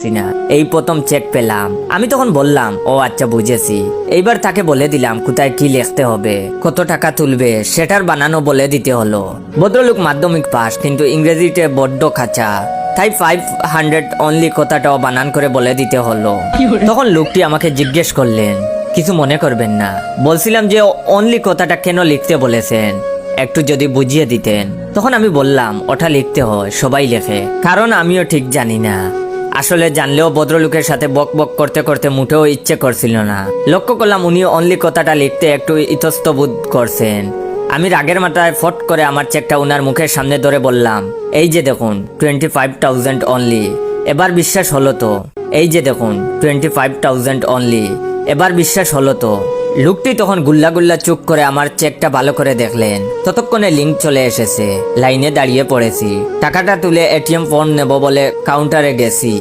না, এই প্রথম চেক পেলাম। আমি তখন বললাম, ও আচ্ছা বুঝেছি। এইবার তাকে বলে দিলাম কোথায় কি লিখতে হবে, কত টাকা তুলবে সেটার বানানো বলে দিতে হলো। ভদ্রলোক মাধ্যমিক পাস, কিন্তু ইংরেজিতে বড্ড খাঁচা, তাই 500 অনলি কথাটাও বানান করে বলে দিতে হলো। তখন লোকটি আমাকে জিজ্ঞেস করলেন, কিছু মনে করবেন না, বলছিলাম যে অনলি কথাটা কেন লিখতে বলেছেন, একটু যদি বুঝিয়ে দিতেন। তখন আমি বললাম, ওটা লিখতে হয়, সবাই লেখে, কারণ আমিও ঠিক জানি না। আসলে জানলেও ভদ্রলোকের সাথে বক বক করতে করতে মুঠেও ইচ্ছে করছিল না। লক্ষ্য করলাম উনি অনলি কথাটা লিখতে একটু ইতস্তবোধ করছেন। আমি রাগের মাথায় ফট করে আমার চেকটা উনার মুখের সামনে ধরে বললাম, এই যে দেখুন 25,000 অনলি, এবার বিশ্বাস হলো তো? এই যে দেখুন 25,000 অনলি, এবার বিশ্বাস হলো তো? লোকটি তখন গুল্লা গুল্লা চুপ করে আমার চেকটা ভালো করে দেখলেন। ততক্ষণে লিঙ্ক চলে এসেছে, লাইনে দাঁড়িয়ে পড়েছি। টাকাটা তুলে এটিএম ফর্ম নেব বলে কাউন্টারে গেছি।